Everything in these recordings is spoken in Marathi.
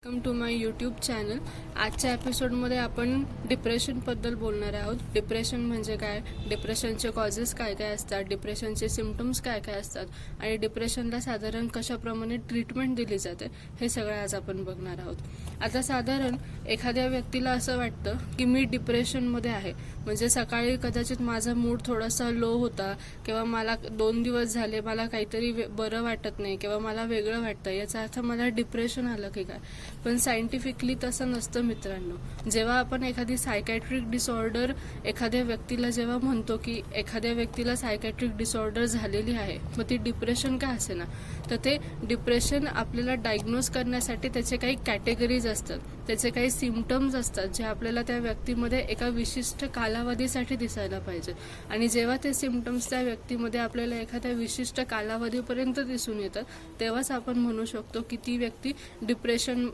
Welcome to my YouTube channel. आजच्या एपिसोडमध्ये आपण डिप्रेशनबद्दल बोलणार आहोत. डिप्रेशन म्हणजे काय, डिप्रेशनचे कॉजेस काय काय असतात, डिप्रेशनचे सिम्पटम्स काय काय असतात आणि डिप्रेशनला साधारण कशाप्रमाणे ट्रीटमेंट दिली जाते, हे सगळं आज आपण बघणार आहोत. आता साधारण एखाद्या व्यक्तीला असं वाटतं की मी डिप्रेशनमध्ये आहे, म्हणजे सकाळी कदाचित माझा मूड थोडासा लो होता किंवा मला 2 दिवस झाले मला काहीतरी बरं वाटत नाही किंवा मला वेगळं वाटतं, याचा अर्थ मला डिप्रेशन आलं की काय. पण सायंटिफिकली तसं नसतं मित्रांनो. जेव्हा आपण एखादी सायकॅट्रिक डिसऑर्डर एखाद्या व्यक्तीला जेव्हा म्हणतो की एखाद्या व्यक्तीला सायकॅट्रिक डिसऑर्डर झालेली आहे, मग ती डिप्रेशन का असे ना, तर ते डिप्रेशन आपल्याला डायग्नोज करण्यासाठी त्याचे काही कॅटेगरीज असतात, त्याचे काही सिम्पटम्स असतात जे आपल्याला त्या व्यक्तीमध्ये एका विशिष्ट कालावधीसाठी दिसायला पाहिजे. आणि जेव्हा ते सिम्पटम्स त्या व्यक्तीमध्ये आपल्याला एखाद्या विशिष्ट कालावधीपर्यंत दिसून येतात, तेव्हाच आपण म्हणू शकतो की ती व्यक्ती डिप्रेशन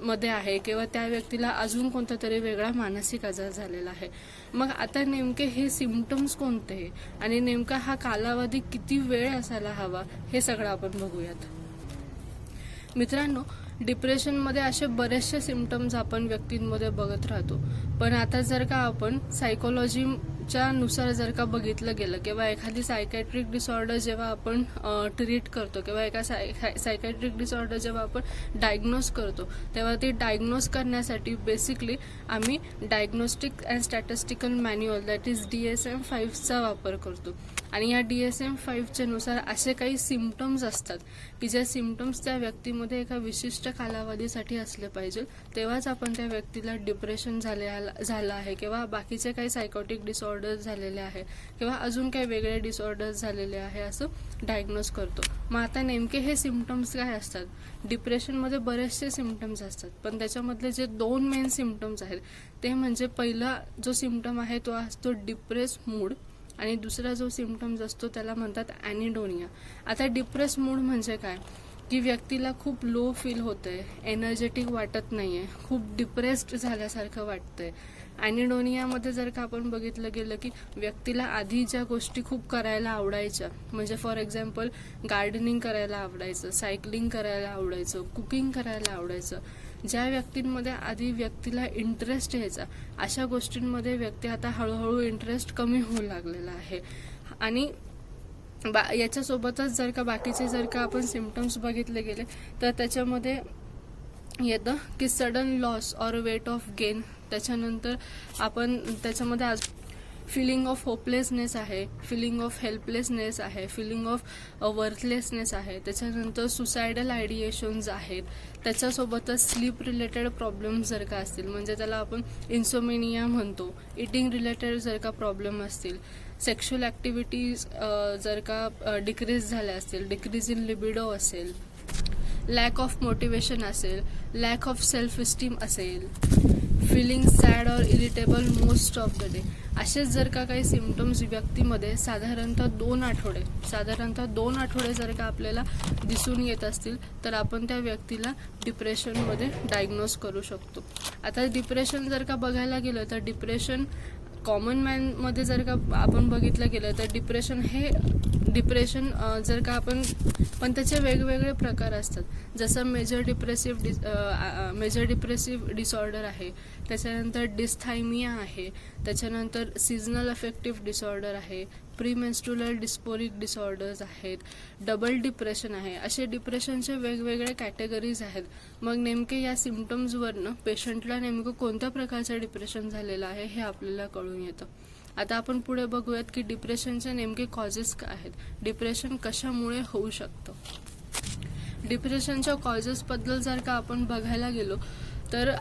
मध्ये आहे किंवा त्या व्यक्तीला अजून कोणता तरी वेगळा मानसिक आजार झालेला आहे. मग आता नेमके हे सिम्पटम्स कोणते आणि नेमका हा कालावधी किती वेळ असायला हवा, हे सगळं आपण बघूयात. मित्रांनो, डिप्रेशनमध्ये असे बरेचसे सिम्पटम्स आपण व्यक्तींमध्ये बघत राहतो. पण आता जर का आपण सायकोलॉजीच्या नुसार जर का बघितलं गेलं किंवा एखादी सायकॅट्रिक डिसऑर्डर जेव्हा आपण ट्रीट करतो किंवा एका सायकॅट्रिक डिसऑर्डर जेव्हा आपण डायग्नोज करतो, तेव्हा ते डायग्नोज करण्यासाठी बेसिकली आम्ही diagnostic and statistical manual that is DSM-5चा वापर करतो. आणि या DSM-5च्या नुसार असे काही सिम्पटम्स असतात की ज्या सिम्पटम्स त्या व्यक्तीमध्ये एका विशिष्ट कालावधीसाठी असले पाहिजे, तेव्हाच आपण त्या व्यक्तीला डिप्रेशन झालं आहे किंवा बाकीचे काही सायकोटिक डिसऑर्डर्स झालेले आहे किंवा अजून काही वेगळे डिसऑर्डर्स झालेले आहे असं डायग्नोज करतो. मग आता नेमके हे सिम्पटम्स काय असतात? डिप्रेशनमध्ये बरेचसे सिम्पटम्स असतात, पण त्याच्यामधले जे 2 मेन सिम्पटम्स आहेत ते म्हणजे पहिला जो सिम्पटम आहे तो असतो डिप्रेस मूड आणि दुसरा जो सिम्पटम्स असतो त्याला म्हणतात ॲनिडोनिया. आता डिप्रेस मूड म्हणजे काय की व्यक्तीला खूप लो फील होतंय, एनर्जेटिक वाटत नाहीये, खूप डिप्रेस्ड झाल्यासारखं वाटतंय. ॲनिडोनियामध्ये जर का आपण बघितलं गेलं की व्यक्तीला आधी ज्या गोष्टी खूप करायला आवडायच्या, म्हणजे फॉर एक्झाम्पल गार्डनिंग करायला आवडायचं, सायकलिंग करायला आवडायचं, कुकिंग करायला आवडायचं, ज्या व्यक्तींमध्ये आधी व्यक्तीला इंटरेस्ट यायचा, अशा गोष्टींमध्ये व्यक्ती आता हळूहळू इंटरेस्ट कमी होऊ लागलेला आहे. आणि याच्यासोबतच जर का बाकीचे जर का आपण सिम्पटम्स बघितले गेले तर त्याच्यामध्ये येतं की sudden loss or weight of gain. त्याच्यानंतर आपण त्याच्यामध्ये आज फिलिंग ऑफ होपलेसनेस आहे, फिलिंग ऑफ हेल्पलेसनेस आहे, फिलिंग ऑफ वर्थलेसनेस आहे. त्याच्यानंतर सुसायडल आयडिएशन्स आहेत. त्याच्यासोबतच स्लीप रिलेटेड प्रॉब्लेम्स जर का असतील, म्हणजे त्याला आपण इन्सोमेनिया म्हणतो, इटिंग रिलेटेड जर का प्रॉब्लेम असतील, सेक्शुअल ॲक्टिव्हिटीज जर का डिक्रीज झाल्या असतील, डिक्रीज इन लिबिडो असेल, लॅक ऑफ मोटिवेशन असेल, लॅक ऑफ सेल्फ इस्टीम असेल, feeling sad or irritable most of the day, असेच जर का काही सिम्पटम्स व्यक्तीमध्ये साधारणतः 2 आठवडे जर का आपल्याला दिसून येत असतील तर आपण त्या व्यक्तीला डिप्रेशनमध्ये डायग्नोज करू शकतो. आता डिप्रेशन जर का बघायला गेलं तर डिप्रेशन कॉमन मॅनमध्ये जर का आपण बघितलं गेलं तर डिप्रेशन जर का आपण, पण त्याचे वेगवेगळे प्रकार असतात. जसं मेजर डिप्रेसिव्ह डिसऑर्डर आहे, त्याच्यानंतर डिस्थायमिया आहे, त्याच्यानंतर सीझनल अफेक्टिव्ह डिसऑर्डर आहे, प्रीमेन्स्ट्रुअल डिस्फोरिक डिसऑर्डर्स आहेत, डबल डिप्रेशन आहे. असे डिप्रेशनचे वेगवेगळे कॅटेगरीज आहेत. मग नेमके या सिम्पटम्सवरनं पेशंटला नेमकं कोणत्या प्रकारचं डिप्रेशन झालेलं आहे हे आपल्याला कळून येतं. आता आपण पुढे बघूयात की डिप्रेशनचे नेमके कॉजेस काय आहेत, डिप्रेशन कशामुळे होऊ शकतं. डिप्रेशनच्या कॉजेसबद्दल जर का आपण बघायला गेलो तर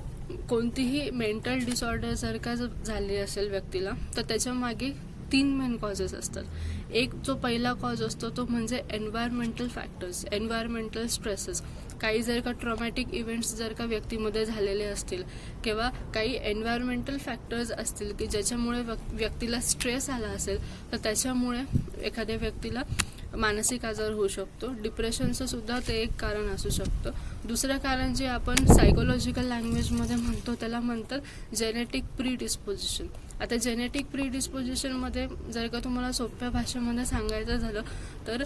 कोणतीही मेंटल डिसऑर्डर जर का झाली असेल व्यक्तीला तर त्याच्या मागे 3 मेन कॉजेस असतात. एक जो पहिला कॉज असतो तो म्हणजे एन्व्हायरमेंटल फॅक्टर्स, एन्व्हायरमेंटल स्ट्रेसेस. काही जर का ट्रॉमॅटिक इव्हेंट्स जर का व्यक्तीमध्ये झालेले असतील किंवा काही एन्व्हायरमेंटल फॅक्टर्स असतील की ज्याच्यामुळे व्यक्तीला स्ट्रेस आला असेल तर त्याच्यामुळे एखाद्या व्यक्तीला मानसिक आजार होऊ शकतो. डिप्रेशनचं सुद्धा ते एक कारण असू शकतं. दुसरं कारण जे आपण सायकोलॉजिकल लँग्वेजमध्ये म्हणतो त्याला म्हणतात जेनेटिक प्रीडिस्पोजिशन. आता जेनेटिक प्रीडिस्पोजिशनमध्ये जर का तुम्हाला सोप्या भाषेमध्ये सांगायचं झालं तर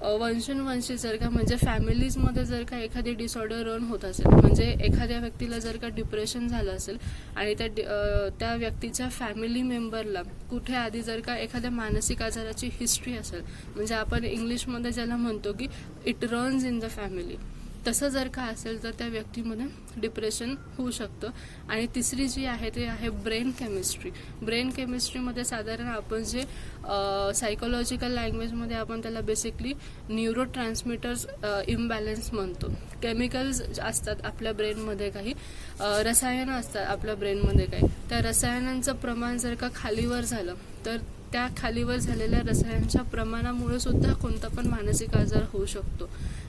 वंशानुवंशी जर का म्हणजे फॅमिलीजमध्ये जर का एखादी डिसऑर्डर रन होत असेल, म्हणजे एखाद्या व्यक्तीला जर का डिप्रेशन झालं असेल आणि त्या व्यक्तीच्या फॅमिली मेंबरला कुठे आधी जर का एखाद्या मानसिक आजाराची हिस्ट्री असेल, म्हणजे आपण इंग्लिशमध्ये ज्याला म्हणतो की it runs in the family, तसं जर का असेल तर त्या व्यक्तीमध्ये डिप्रेशन होऊ शकतं. आणि तिसरी जी आहे ते आहे ब्रेन केमिस्ट्री. ब्रेन केमिस्ट्रीमध्ये साधारण आपण जे सायकोलॉजिकल लँग्वेजमध्ये आपण त्याला बेसिकली न्यूरो ट्रान्समिटर्स इम्बॅलन्स म्हणतो. केमिकल्स असतात आपल्या ब्रेनमध्ये, काही रसायनं असतात आपल्या ब्रेनमध्ये काही, त्या रसायनांचं प्रमाण जर का खालीवर झालं तर त्या खालीवर झालेल्या रसायनांच्या प्रमाणामुळे सुद्धा कोणता पण मानसिक आजार होऊ शकतो.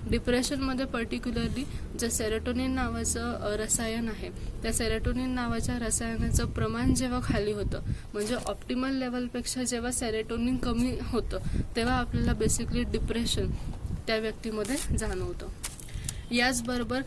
डिप्रेशनमध्ये पर्टिक्युलरली जे सेरोटोनिन नावाचं रसायन आहे, त्या सेरोटोनिन नावाच्या रसायनाचं प्रमाण जेव्हा खाली होतं, म्हणजे ऑप्टिमल लेवलपेक्षा जेव्हा सेरोटोनिन कमी होतं, तेव्हा आपल्याला बेसिकली डिप्रेशन त्या व्यक्तीमध्ये जाणवतं. याचबरोबर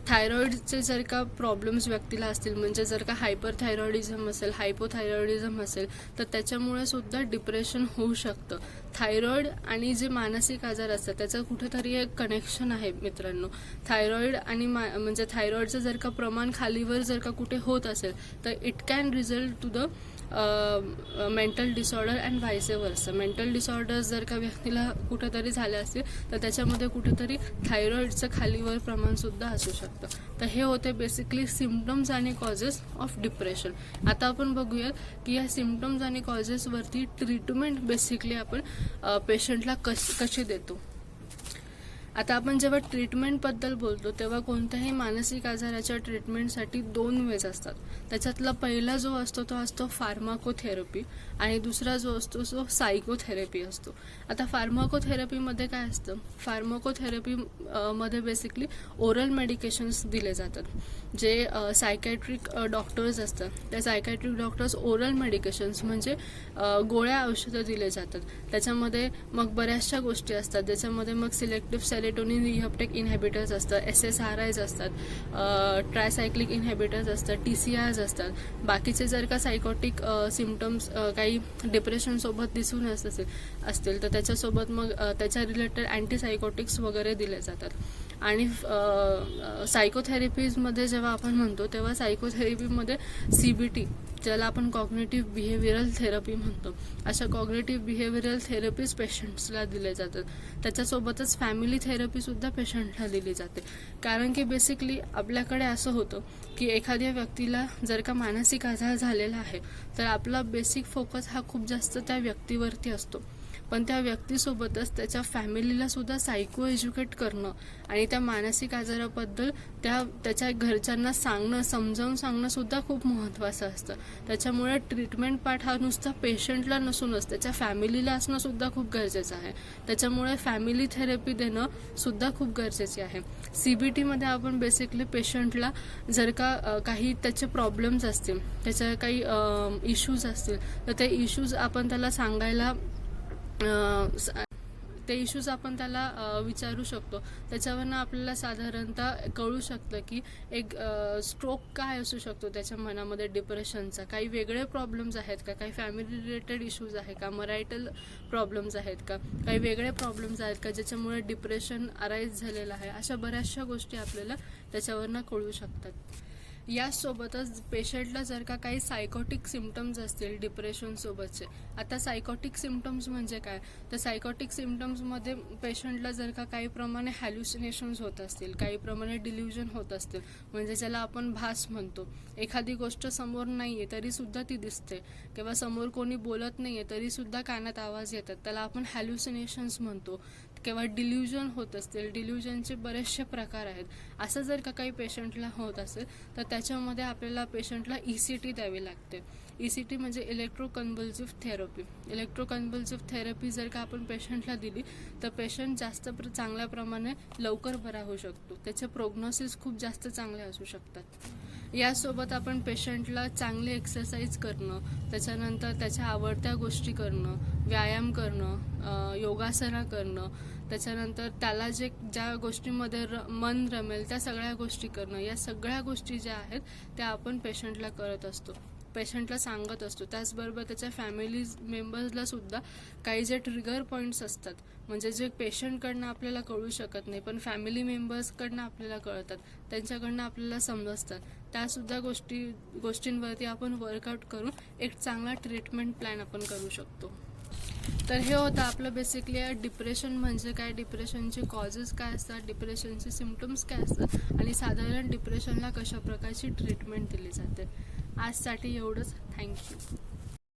थायरॉईडचे जर का प्रॉब्लेम्स व्यक्तीला असतील, म्हणजे जर का हायपरथायरॉइडिझम असेल, हायपोथायरॉइडिझम असेल, तर त्याच्यामुळे सुद्धा डिप्रेशन होऊ शकतं. थायरॉईड आणि जे मानसिक आजार असतात त्याचं कुठेतरी एक कनेक्शन आहे मित्रांनो. थायरॉईड आणि म्हणजे थायरॉईडचं जर का प्रमाण खालीवर जर का कुठे होत असेल तर it can result to the mental disorder and vice versa. Mental disorders जर का व्यक्तीला कुठेतरी झाले असतील तर त्याच्यामध्ये कुठेतरी थायरॉईडचं खालीवर प्रमाणसुद्धा असू शकतं. तर हे होते बेसिकली सिम्पटम्स आणि कॉजेस ऑफ डिप्रेशन. आता आपण बघूयात की या सिम्पटम्स आणि कॉजेसवरती ट्रीटमेंट बेसिकली आपण पेशंटला कशी देतो. आता आपण जेव्हा ट्रीटमेंटबद्दल बोलतो तेव्हा कोणत्याही मानसिक आजाराच्या ट्रीटमेंटसाठी 2 वेज असतात. त्याच्यातला पहिला जो असतो तो असतो फार्माकोथेरपी आणि दुसरा जो असतो तो सायकोथेरपी असतो. आता फार्माकोथेरपीमध्ये काय असतं, फार्माकोथेरपी मध्ये बेसिकली ओरल मेडिकेशन्स दिले जातात. जे सायकॅट्रिक डॉक्टर्स असतात त्या सायकॅट्रिक डॉक्टर्स ओरल मेडिकेशन्स म्हणजे गोळ्या औषधं दिले जातात. त्याच्यामध्ये मग बऱ्याचशा गोष्टी असतात, ज्याच्यामध्ये मग सिलेक्टिव्ह सेरोटोनिन रिसेप्टर इनहिबिटर्स असतात, SSRIs असतात, ट्रायसायक्लिक इनहिबिटर्स असतात, TCRs असतात. बाकीचे जर का सायकोटिक सिम्पटम्स काही डिप्रेशनसोबत दिसून असतील तर त्याच्यासोबत मग त्याच्या रिलेटेड अँटीसायकोटिक्स वगैरे दिले जातात. आणि सायकोथेरपीजमध्ये जेव्हा आपण म्हणतो तेव्हा सायकोथेरपीमध्ये CBT, ज्याला आपण कॉग्निटिव्ह बिहेवियरल थेरपी म्हणतो, अशा कॉग्निटिव्ह बिहेवियरल थेरपीज पेशंट्सला दिले जातात. त्याच्यासोबतच फॅमिली थेरपीसुद्धा पेशंटला दिली जाते. कारण की बेसिकली आपल्याकडे असं होतं की एखाद्या व्यक्तीला जर का मानसिक आजार झालेला आहे तर आपला बेसिक फोकस हा खूप जास्त त्या व्यक्तीवरती असतो, पण त्या व्यक्तीसोबतच त्याच्या फॅमिलीला सुद्धा सायको एज्युकेट करणं आणि त्या मानसिक आजाराबद्दल त्याच्या घरच्यांना समजावून सांगणं सुद्धा खूप महत्त्वाचं असतं. त्याच्यामुळे ट्रीटमेंट पार्ट हा नुसता पेशंटला नसूनच त्याच्या फॅमिलीला असणं सुद्धा खूप गरजेचं आहे. त्याच्यामुळे फॅमिली थेरपी देणं सुद्धा खूप गरजेचे आहे. CBTमध्ये आपण बेसिकली पेशंटला जर का काही त्याचे प्रॉब्लेम्स असतील, त्याच्या काही इश्यूज असतील तर ते इश्यूज आपण त्याला सांगायला विचारू शकतो. त्याच्यावरनं आपल्याला साधारणतः कळू शकतं की एक स्ट्रोक काय असू शकतो त्याच्या मनामध्ये, डिप्रेशनचा काही वेगळे प्रॉब्लेम्स आहेत का, काही फॅमिली रिलेटेड इश्यूज आहे का, मरायटल प्रॉब्लेम्स आहेत का, काही वेगळे प्रॉब्लेम्स आहेत का ज्याच्यामुळे डिप्रेशन अराईज झालेलं आहे. अशा बऱ्याचशा गोष्टी आपल्याला त्याच्यावरनं कळू शकतात. यासोबतच पेशंटला जर का काही सायकोटिक सिम्पटम्स असतील डिप्रेशनसोबतचे. आता सायकोटिक सिम्पटम्स म्हणजे काय, तर सायकोटिक सिम्पटम्समध्ये पेशंटला जर का काही प्रमाणे हॅल्युसिनेशन्स होत असतील, काही प्रमाणे डिल्युजन होत असतील, म्हणजे ज्याला आपण भास म्हणतो, एखादी गोष्ट समोर नाही आहे तरीसुद्धा ती दिसते, किंवा समोर कोणी बोलत नाही आहे तरीसुद्धा कानात आवाज येतात, त्याला आपण हॅल्युसिनेशन्स म्हणतो. किंवा डिल्युजन होत असतील, डिल्युजनचे बरेचसे प्रकार आहेत. असं जर का काही पेशंटला होत असेल तर त्याच्यामध्ये आपल्याला पेशंटला ECT द्यावी लागते. ECT म्हणजे इलेक्ट्रोकन्व्हल्सिव्ह थेरपी. इलेक्ट्रोकन्व्हल्सिव्ह थेरपी जर का आपण पेशंटला दिली तर पेशंट जास्त चांगल्या प्रमाणे लवकर बरा होऊ शकतो. त्याचे प्रोग्नोसिस खूप जास्त चांगले असू शकतात. यासोबत आपण पेशंटला चांगली एक्सरसाइज करणं, त्याच्यानंतर त्याच्या आवडत्या गोष्टी करणं, व्यायाम करणं, योगासना करणं, त्याच्यानंतर त्याला ज्या गोष्टीमध्ये मन रमेल त्या सगळ्या गोष्टी करणं, या सगळ्या गोष्टी ज्या आहेत त्या आपण पेशंटला करत असतो. पेशंटला सांगत असतो. त्याचबरोबर त्याच्या फॅमिली मेंबर्सला सुद्धा काही जे ट्रिगर पॉईंट्स असतात, म्हणजे जे पेशंटकडनं आपल्याला कळू शकत नाही पण फॅमिली मेंबर्सकडनं आपल्याला कळतात, त्यांच्याकडनं आपल्याला समजतात, त्यासुद्धा गोष्टींवरती आपण वर्कआउट करून एक चांगला ट्रीटमेंट प्लॅन आपण करू शकतो. तर हे होतं आपलं बेसिकली डिप्रेशन म्हणजे काय, डिप्रेशनचे कॉजेस काय असतात, डिप्रेशनचे सिम्पटम्स काय असतात आणि साधारण डिप्रेशनला कशा प्रकारची ट्रीटमेंट दिली जाते. आजसाठी एवढंच. थँक्यू.